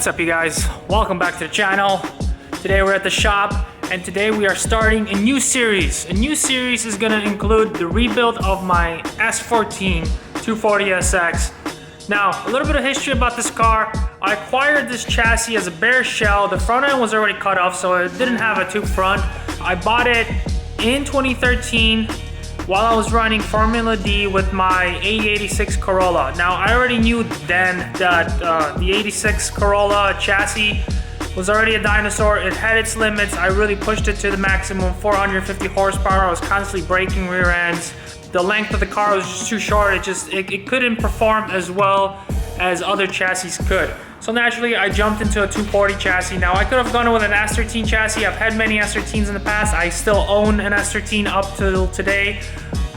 What's up, you guys? Welcome back to the channel. Today we're at the shop and today we are starting a new series. A new series is gonna include the rebuild of my S14 240SX. Now, a little bit of history about this car. I acquired this chassis as a bare shell. The front end was already cut off, so it didn't have a tube front. I bought it in 2013 while I was running Formula D with my 86 Corolla. Now, I already knew then that the 86 Corolla chassis was already a dinosaur. It had its limits. I really pushed it to the maximum, 450 horsepower. I was constantly braking rear ends. The length of the car was just too short. It couldn't perform as well as other chassis could. So naturally, I jumped into a 240 chassis. Now, I could have gone with an S13 chassis. I've had many S13s in the past. I still own an S13 up till today,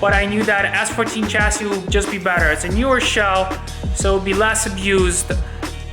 but I knew that S14 chassis would just be better. It's a newer shell, so it would be less abused.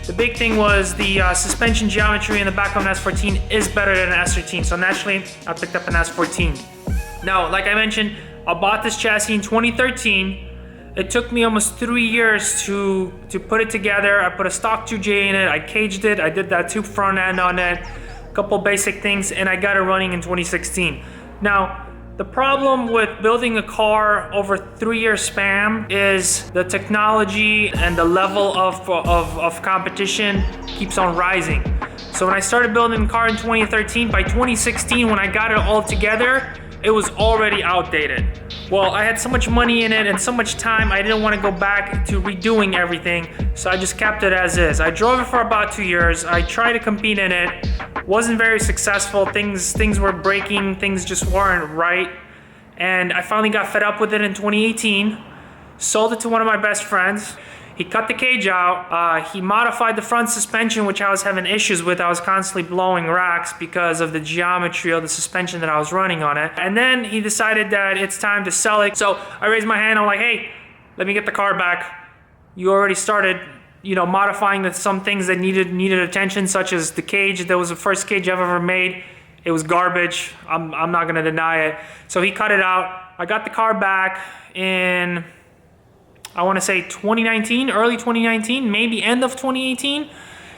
The big thing was the suspension geometry in the back of an S14 is better than an S13, so naturally, I picked up an S14. Now, like I mentioned, I bought this chassis in 2013. It took me almost 3 years to put it together. I put a stock 2J in it, I caged it, I did that tube front end on it, a couple basic things, and I got it running in 2016. Now, the problem with building a car over 3-year span is the technology and the level of competition keeps on rising. So when I started building the car in 2013, by 2016, when I got it all together, it was already outdated. Well, I had so much money in it and so much time, I didn't want to go back to redoing everything, so I just kept it as is. I drove it for about 2 years. I tried to compete in it, wasn't very successful. Things were breaking, things just weren't right. And I finally got fed up with it in 2018, sold it to one of my best friends. He cut the cage out, he modified the front suspension, which I was having issues with. I was constantly blowing racks because of the geometry of the suspension that I was running on it. And then he decided that it's time to sell it. So I raised my hand, I'm like, hey, let me get the car back. You already started, modifying some things that needed attention, such as the cage. That was the first cage I've ever made. It was garbage, I'm not gonna deny it. So he cut it out. I got the car back in, I want to say 2019, early 2019, maybe end of 2018.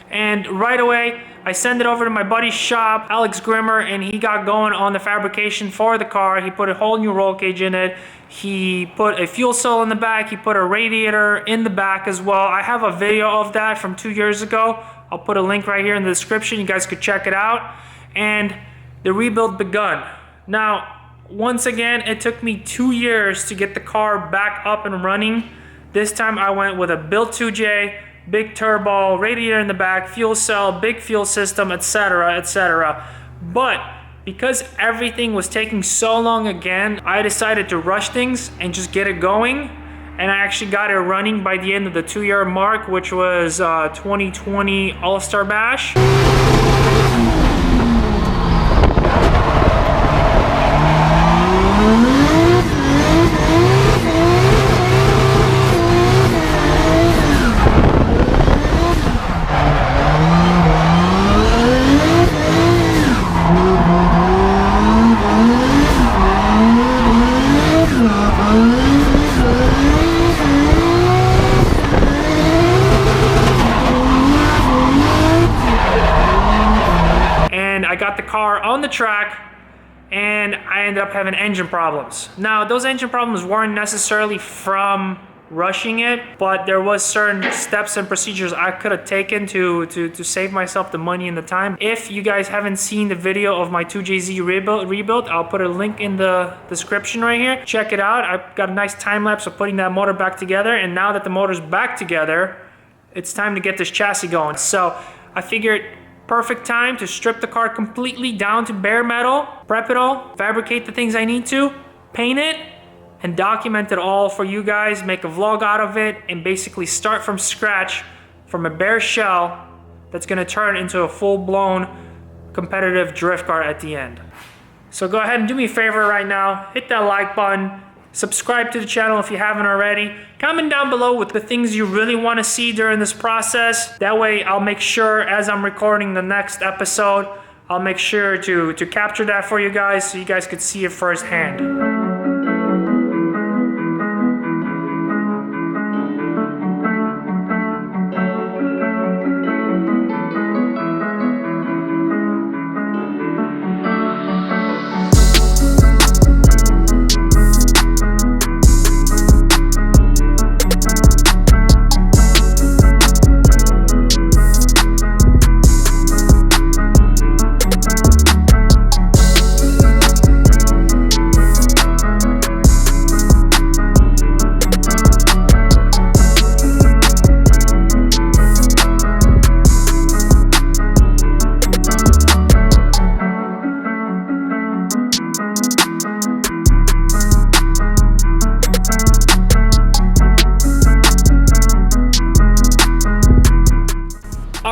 And right away, I sent it over to my buddy's shop, Alex Grimmer, and he got going on the fabrication for the car. He put a whole new roll cage in it. He put a fuel cell in the back. He put a radiator in the back as well. I have a video of that from 2 years ago. I'll put a link right here in the description. You guys could check it out. And the rebuild begun. Now, once again, it took me 2 years to get the car back up and running. This time I went with a built 2J, big turbo, radiator in the back, fuel cell, big fuel system, etc., etc. But because everything was taking so long again, I decided to rush things and just get it going. And I actually got it running by the end of the 2-year mark, which was 2020 All-Star Bash. I got the car on the track and I ended up having engine problems. Now, those engine problems weren't necessarily from rushing it, but there was certain steps and procedures I could have taken to save myself the money and the time. If you guys haven't seen the video of my 2JZ rebuild, I'll put a link in the description right here. Check it out. I've got a nice time lapse of putting that motor back together, and now that the motor's back together, it's time to get this chassis going. So I figured perfect time to strip the car completely down to bare metal, prep it all, fabricate the things I need to, paint it, and document it all for you guys, make a vlog out of it, and basically start from scratch from a bare shell that's gonna turn into a full-blown competitive drift car at the end. So go ahead and do me a favor right now, hit that like button, subscribe to the channel if you haven't already. Comment down below with the things you really want to see during this process. That way I'll make sure as I'm recording the next episode, I'll make sure to capture that for you guys so you guys could see it firsthand.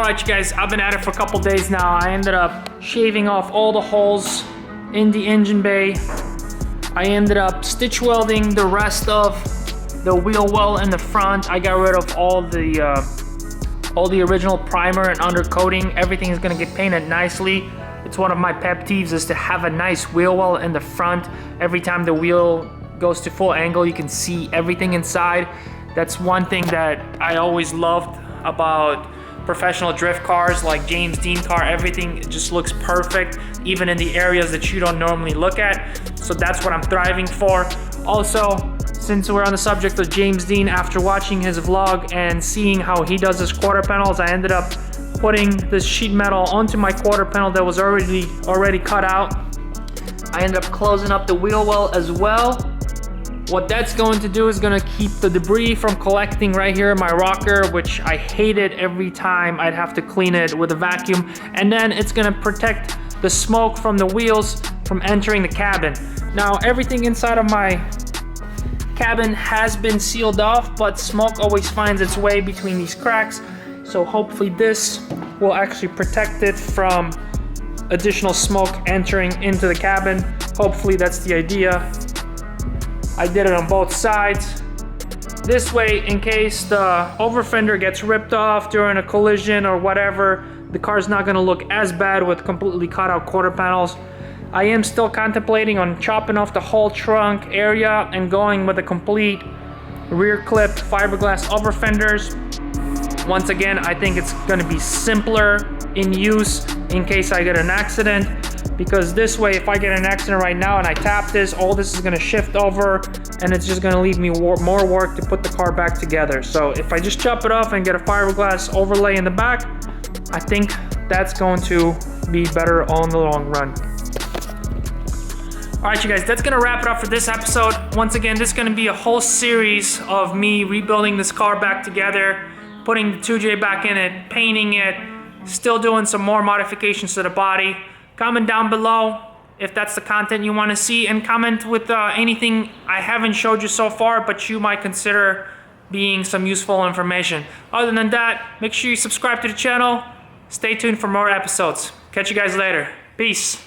Alright you guys, I've been at it for a couple days now. I ended up shaving off all the holes in the engine bay. I ended up stitch welding the rest of the wheel well in the front. I got rid of all the original primer and undercoating. Everything is gonna get painted nicely. It's one of my pet peeves is to have a nice wheel well in the front. Every time the wheel goes to full angle, you can see everything inside. That's one thing that I always loved about professional drift cars like James Dean car. Everything just looks perfect, even in the areas that you don't normally look at. So that's what I'm thriving for. Also, since we're on the subject of James Dean, after watching his vlog and seeing how he does his quarter panels, I ended up putting this sheet metal onto my quarter panel that was already cut out. I ended up closing up the wheel well as well. What that's going to do is going to keep the debris from collecting right here in my rocker, which I hated every time I'd have to clean it with a vacuum. And then it's going to protect the smoke from the wheels from entering the cabin. Now everything inside of my cabin has been sealed off, but smoke always finds its way between these cracks. So hopefully this will actually protect it from additional smoke entering into the cabin. Hopefully that's the idea. I did it on both sides. This way, in case the over fender gets ripped off during a collision or whatever, the car's not gonna look as bad with completely cut out quarter panels. I am still contemplating on chopping off the whole trunk area and going with a complete rear clipped fiberglass over fenders. Once again, I think it's gonna be simpler in use in case I get an accident, because this way, if I get an accident right now and I tap this, all this is gonna shift over and it's just gonna leave me more work to put the car back together. So if I just chop it off and get a fiberglass overlay in the back, I think that's going to be better on the long run. All right, you guys, that's gonna wrap it up for this episode. Once again, this is gonna be a whole series of me rebuilding this car back together, putting the 2J back in it, painting it, still doing some more modifications to the body. Comment down below if that's the content you want to see, and comment with anything I haven't showed you so far but you might consider being some useful information. Other than that, make sure you subscribe to the channel. Stay tuned for more episodes. Catch you guys later. Peace.